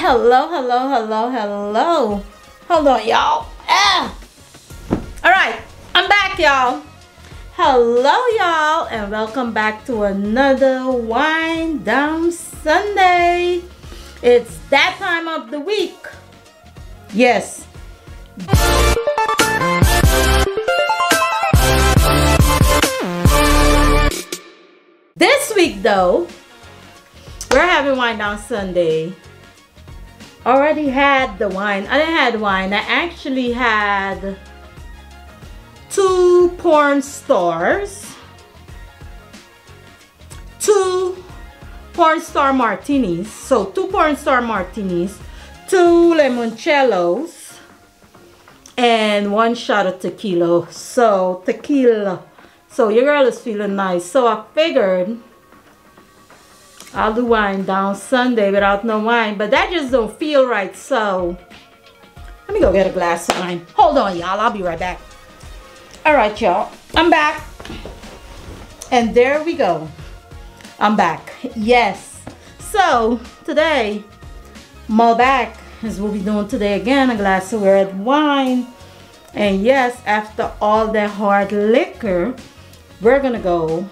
Hello. Hold on, y'all. All right, I'm back, y'all. Hello, y'all, and welcome back to another Wind Down Sunday. It's that time of the week. Yes. This week, though, we're having Wind Down Sunday. Already had the wine. I didn't have wine. I actually had 2 porn stars, 2 porn star martinis. So 2 porn star martinis, 2 limoncellos, and 1 shot of tequila. So tequila. So your girl is feeling nice. So I figured I'll do Wind Down Sunday without no wine, but that just don't feel right. So let me go get a glass of wine. Hold on, y'all. I'll be right back. All right, y'all. I'm back. And there we go. I'm back. Yes. So today, my back is what we're doing today again. A glass of red wine. And yes, after all that hard liquor, we're going to go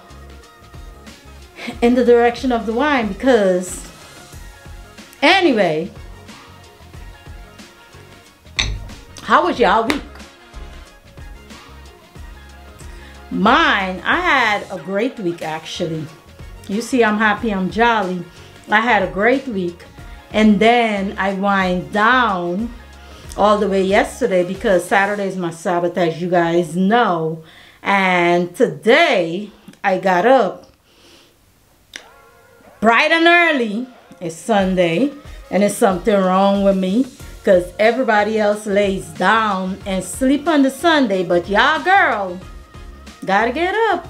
in the direction of the wine, because anyway, how was y'all week? Mine, I had a great week actually. You see, I'm happy, I'm jolly. I had a great week, and then I wind down all the way yesterday because Saturday is my Sabbath, as you guys know. And today I got up bright and early. It's Sunday, and there's something wrong with me because everybody else lays down and sleep on the Sunday, but y'all girl gotta get up.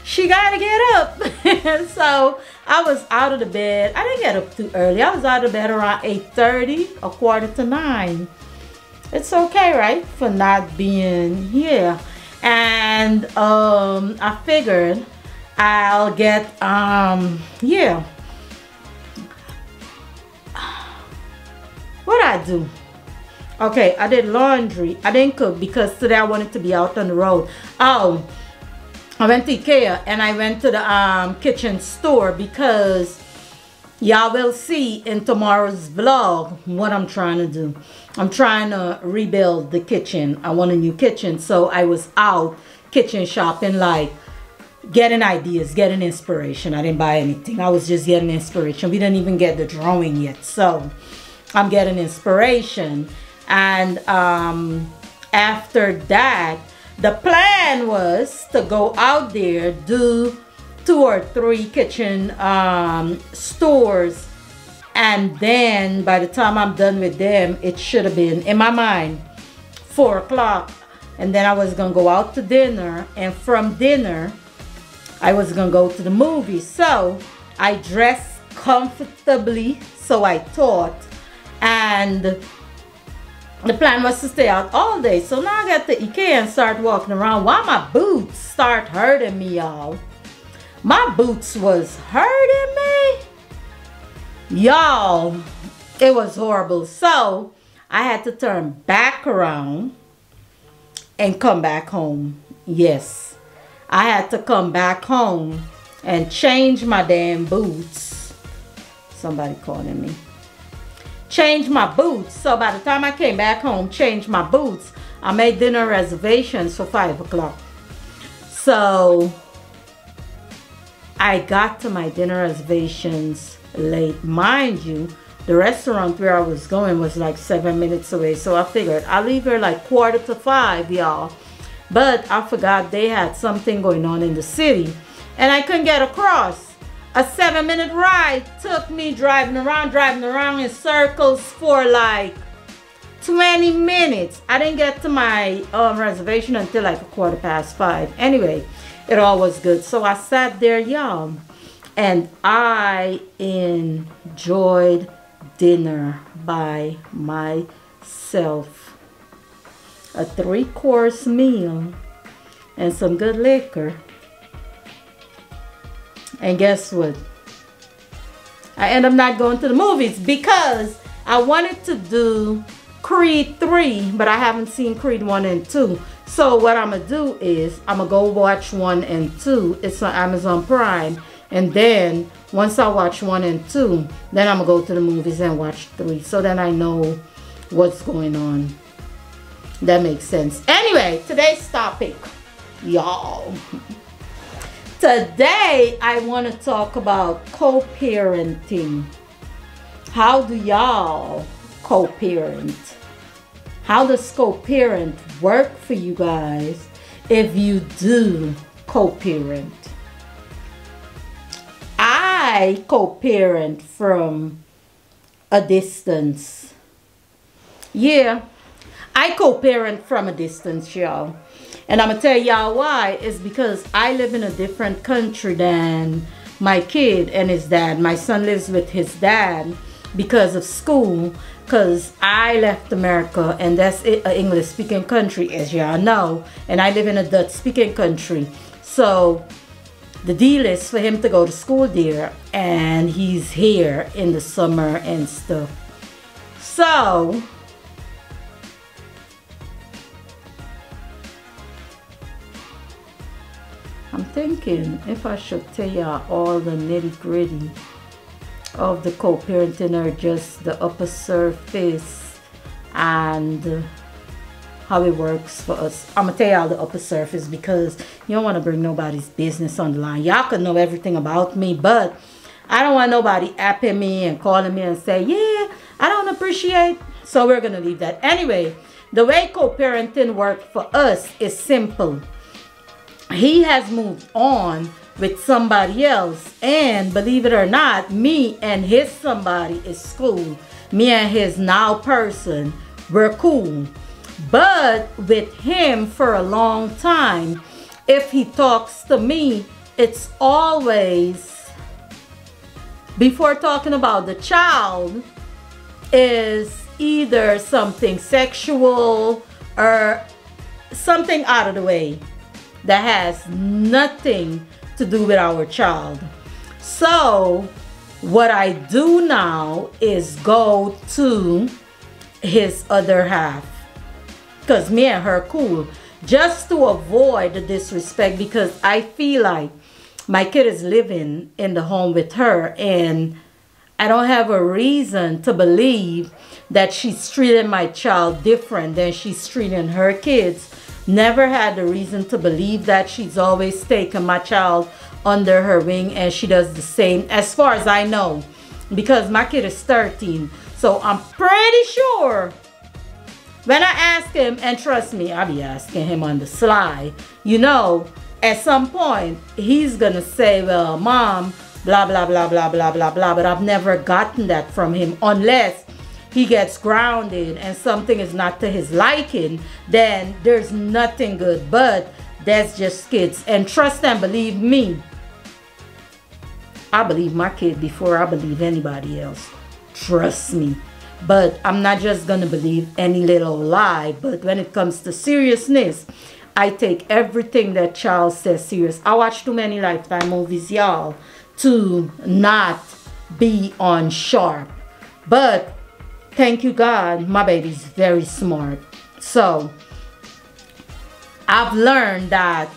She gotta get up. So I was out of the bed. I didn't get up too early. I was out of bed around 8:30, 8:45. It's okay, right? For not being here. And I figured I'll get, yeah. What I do? Okay, I did laundry. I didn't cook because today I wanted to be out on the road. Oh, I went to IKEA and I went to the kitchen store because y'all will see in tomorrow's vlog what I'm trying to do. I'm trying to rebuild the kitchen. I want a new kitchen. So I was out kitchen shopping, like getting ideas, getting inspiration. I didn't buy anything. I was just getting inspiration. We didn't even get the drawing yet. So I'm getting inspiration. And after that, the plan was to go out there, do 2 or 3 kitchen stores, and then by the time I'm done with them, it should have been, in my mind, 4 o'clock. And then I was gonna go out to dinner, and from dinner I was gonna go to the movies. So I dressed comfortably, so I thought, and the plan was to stay out all day. So now I got to IKEA and start walking around. While my boots start hurting me, y'all. My boots was hurting me. Y'all, it was horrible. So I had to turn back around and come back home. Yes, I had to come back home and change my damn boots. Somebody calling me. Change my boots. So by the time I came back home, changed my boots, I made dinner reservations for 5 o'clock. So I got to my dinner reservations late. Mind you, the restaurant where I was going was like 7 minutes away. So I figured I'll leave here like 4:45, y'all. But I forgot they had something going on in the city, and I couldn't get across. A 7-minute ride took me driving around in circles for like 20 minutes. I didn't get to my reservation until like 5:15. Anyway, it all was good. So I sat there, y'all, and I enjoyed dinner by myself. A 3-course meal and some good liquor. And guess what? I end up not going to the movies because I wanted to do Creed 3, but I haven't seen Creed 1 and 2. So what I'm gonna do is I'm gonna go watch 1 and 2. It's on Amazon Prime. And then once I watch 1 and 2, then I'm gonna go to the movies and watch 3. So then I know what's going on. That makes sense. Anyway, today's topic, y'all. Today I want to talk about co-parenting. How do y'all co-parent? How does co-parent work for you guys if you do co-parent? I co-parent from a distance. Yeah, I co-parent from a distance, y'all. And I'm going to tell y'all why. It's because I live in a different country than my kid and his dad. My son lives with his dad because of school. Because I left America, and that's an English-speaking country, as y'all know. And I live in a Dutch-speaking country. So the deal is for him to go to school there. And he's here in the summer and stuff. So I'm thinking if I should tell y'all all the nitty-gritty of the co-parenting or just the upper surface and how it works for us. I'm gonna tell y'all the upper surface because you don't want to bring nobody's business on the line. Y'all can know everything about me, but I don't want nobody apping me and calling me and say, yeah, I don't appreciate. So we're gonna leave that. Anyway, the way co-parenting works for us is simple. He has moved on with somebody else, and believe it or not, me and his somebody is cool. Me and his now person, we're cool. But with him for a long time, if he talks to me, it's always, before talking about the child, is either something sexual or something out of the way that has nothing to do with our child. So what I do now is go to his other half, because me and her cool, just to avoid the disrespect, because I feel like my kid is living in the home with her and I don't have a reason to believe that she's treating my child different than she's treating her kids. Never had the reason to believe that. She's always taken my child under her wing, and she does the same as far as I know, because my kid is 13. So I'm pretty sure when I ask him, and trust me, I'll be asking him on the sly, you know, at some point he's gonna say, well, mom, blah blah blah blah blah blah blah, but I've never gotten that from him unless he gets grounded and something is not to his liking. Then there's nothing good, but that's just kids. And trust and believe me, I believe my kid before I believe anybody else. Trust me. But I'm not just gonna believe any little lie. But when it comes to seriousness, I take everything that Charles says serious. I watch too many Lifetime movies, y'all, to not be on sharp. But thank you God, my baby's very smart. So I've learned that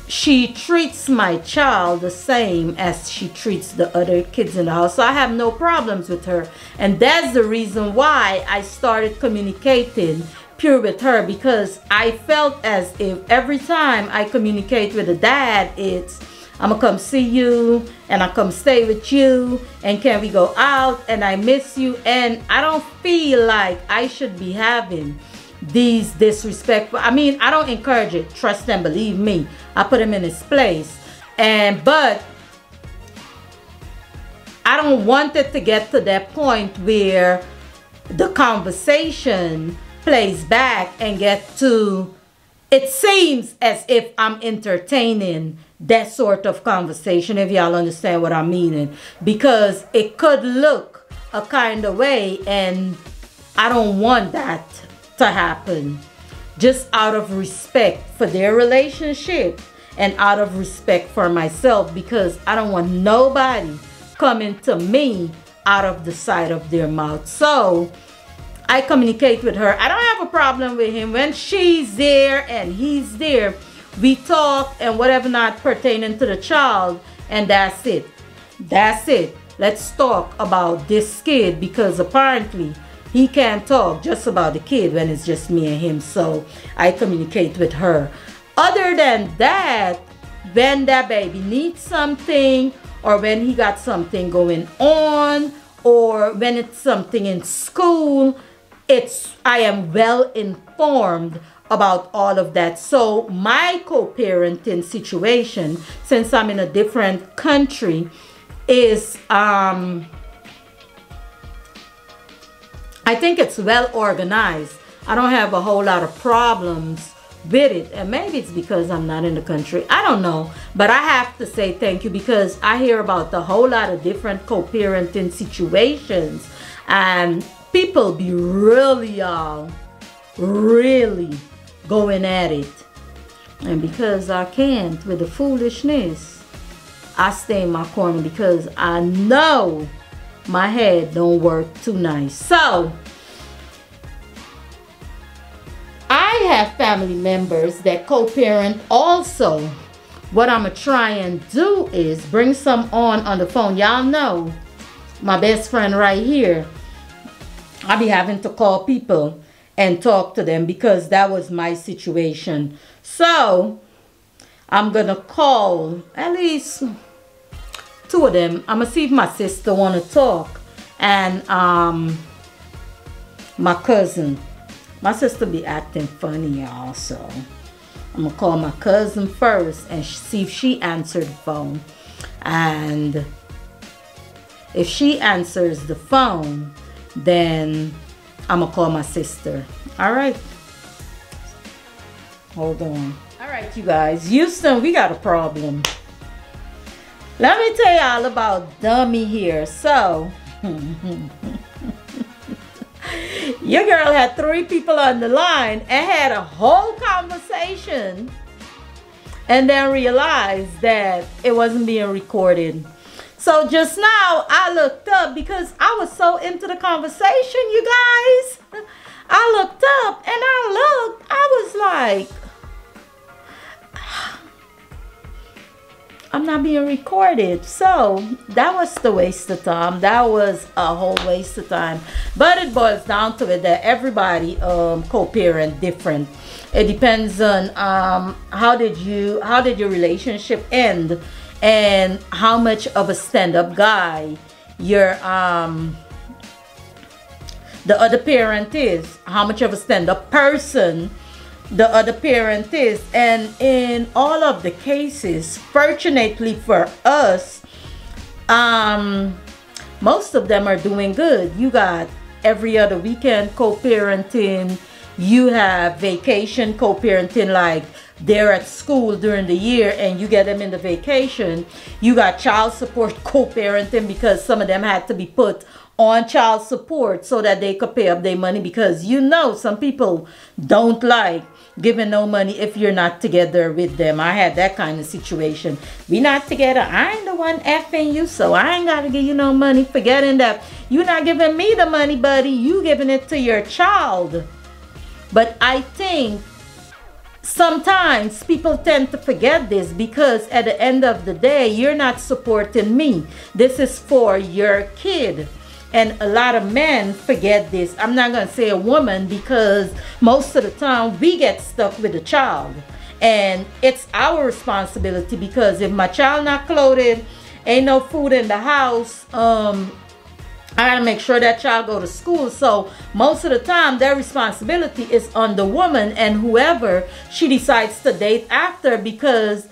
she treats my child the same as she treats the other kids in the house. So I have no problems with her. And that's the reason why I started communicating pure with her, because I felt as if every time I communicate with a dad, it's, I'm gonna come see you and I come stay with you and can we go out and I miss you. And I don't feel like I should be having these disrespectful, I mean, I don't encourage it, trust and believe me, I put him in his place. But I don't want it to get to that point where the conversation plays back and get to, it seems as if I'm entertaining that sort of conversation, if y'all understand what I'm meaning, because it could look a kind of way, and I don't want that to happen, just out of respect for their relationship and out of respect for myself, because I don't want nobody coming to me out of the side of their mouth. So I communicate with her. I don't have a problem with him. When she's there and he's there, we talk and whatever not pertaining to the child, and that's it. That's it. Let's talk about this kid, because apparently he can't talk just about the kid when it's just me and him. So I communicate with her. Other than that, when that baby needs something, or when he got something going on, or when it's something in school, I am well informed about all of that. So my co-parenting situation, since I'm in a different country, is I think it's well organized. I don't have a whole lot of problems with it, and maybe it's because I'm not in the country. I don't know, but I have to say thank you, because I hear about a whole lot of different co-parenting situations, and people be really really going at it. And because I can't with the foolishness, I stay in my corner, because I know my head don't work too nice. So I have family members that co-parent also. What I'm gonna try and do is bring some on the phone. Y'all know my best friend right here. I be having to call people and talk to them, because that was my situation. So I'm gonna call at least 2 of them. I'm gonna see if my sister wanna talk, and my cousin. My sister be acting funny, y'all, so I'm gonna call my cousin first and see if she answered the phone. And if she answers the phone, then I'm gonna call my sister. All right, hold on. All right, you guys, Houston, we got a problem. Let me tell y'all about Dummy here. So your girl had 3 people on the line and had a whole conversation, and then realized that it wasn't being recorded. So just now I looked up, because I was so into the conversation, you guys. I looked up and I was like, I'm not being recorded. So that was the waste of time. That was a whole waste of time. But it boils down to it that everybody co-parent different. It depends on how did your relationship end, and how much of a stand-up guy your the other parent is, how much of a stand-up person the other parent is. And in all of the cases, fortunately for us, most of them are doing good. You got every other weekend co-parenting. You have vacation co-parenting, like they're at school during the year and you get them in the vacation. You got child support co-parenting, because some of them had to be put on child support so that they could pay up their money, because you know some people don't like giving no money if you're not together with them. I had that kind of situation. We not together, I ain't the one effing you, so I ain't gotta give you no money. Forgetting that you're not giving me the money, buddy, you giving it to your child. But I think sometimes people tend to forget this, because at the end of the day, you're not supporting me. This is for your kid. And a lot of men forget this. I'm not going to say a woman, because most of the time we get stuck with the child. And it's our responsibility, because if my child not clothed, ain't no food in the house, I gotta make sure that child go to school. So most of the time their responsibility is on the woman and whoever she decides to date after, because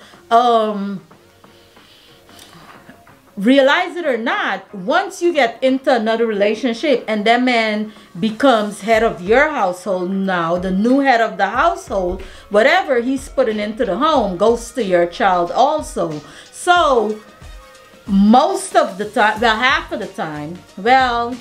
realize it or not, once you get into another relationship and that man becomes head of your household, now the new head of the household, whatever he's putting into the home goes to your child also. So most of the time, well, half of the time, well,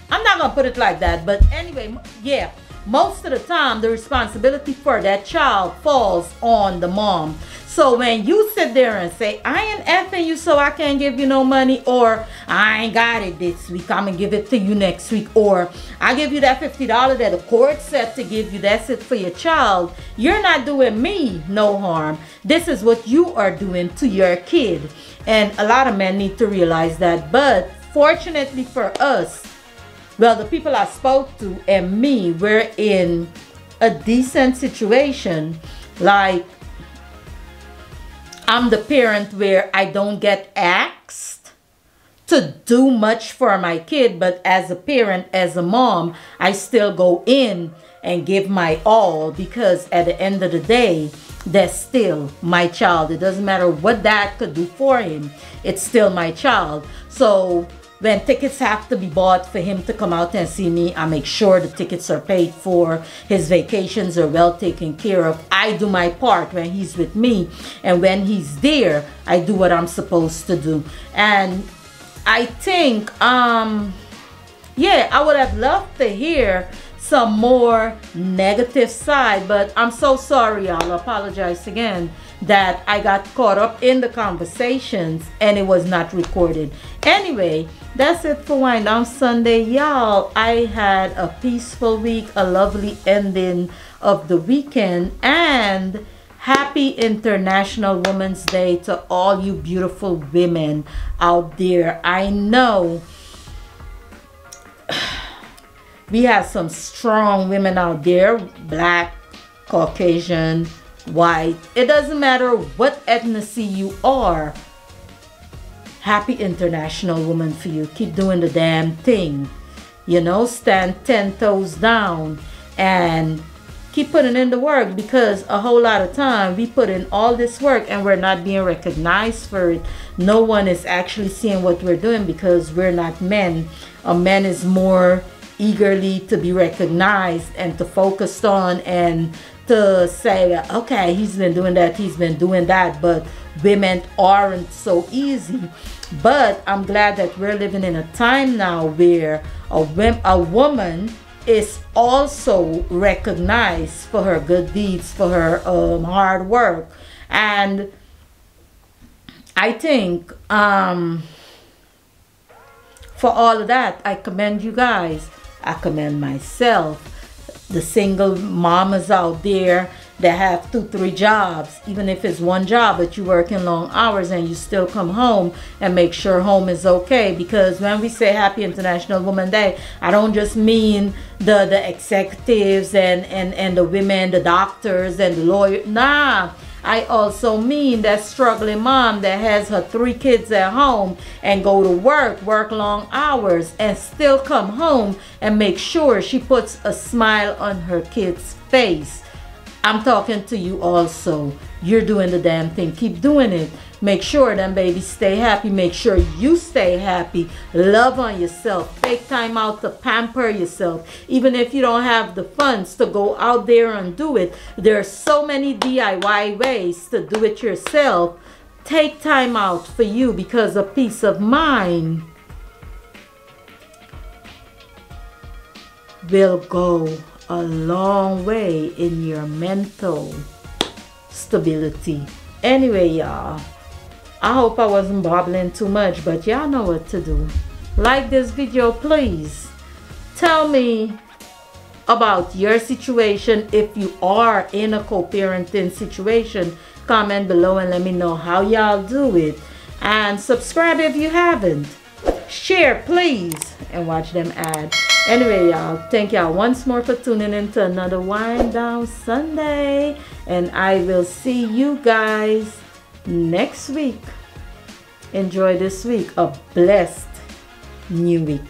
I'm not gonna put it like that, but anyway, yeah, most of the time the responsibility for that child falls on the mom. So when you sit there and say, I ain't effing you so I can't give you no money, or I ain't got it this week, I'm gonna give it to you next week, or I give you that $50 that the court said to give you, that's it for your child, you're not doing me no harm. This is what you are doing to your kid. And a lot of men need to realize that. But fortunately for us, well, the people I spoke to and me, we're in a decent situation. Like, I'm the parent where I don't get asked to do much for my kid, but as a parent, as a mom, I still go in and give my all, because at the end of the day, that's still my child. It doesn't matter what dad could do for him, it's still my child. So when tickets have to be bought for him to come out and see me, I make sure the tickets are paid for, his vacations are well taken care of. I do my part when he's with me, and when he's there, I do what I'm supposed to do. And I think, yeah, I would have loved to hear some more negative side, but I'm so sorry, y'all. I apologize again that I got caught up in the conversations and it was not recorded. Anyway, that's it for Wind Down Sunday, y'all. I had a peaceful week, a lovely ending of the weekend, and happy International Women's Day to all you beautiful women out there. I know we have some strong women out there, black, Caucasian, white. It doesn't matter what ethnicity you are. Happy International Woman for you. Keep doing the damn thing. You know, stand 10 toes down and keep putting in the work, because a whole lot of time we put in all this work and we're not being recognized for it. No one is actually seeing what we're doing because we're not men. A man is more eagerly to be recognized and to focus on and to say, okay, he's been doing that, he's been doing that, but women aren't so easy. But I'm glad that we're living in a time now where a woman is also recognized for her good deeds, for her hard work. And I think for all of that, I commend you guys. I commend myself. The single mamas out there that have 2-3 jobs, even if it's one job, but you work in long hours and you still come home and make sure home is okay. Because when we say Happy International Women's Day, I don't just mean the executives and the women, the doctors and the lawyers. Nah, I also mean that struggling mom that has her 3 kids at home and go to work long hours, and still come home and make sure she puts a smile on her kid's face. I'm talking to you also. You're doing the damn thing. Keep doing it. Make sure them babies stay happy. Make sure you stay happy. Love on yourself. Take time out to pamper yourself. Even if you don't have the funds to go out there and do it, there are so many DIY ways to do it yourself. Take time out for you, because a peace of mind will go a long way in your mental stability. Anyway, y'all, I hope I wasn't babbling too much, but y'all know what to do. Like this video, please. Tell me about your situation. If you are in a co-parenting situation, comment below and let me know how y'all do it. And subscribe if you haven't. Share, please, and watch them ads. Anyway, y'all, thank y'all once more for tuning in to another Wind Down Sunday. And I will see you guys next week. Enjoy this week. A blessed new week.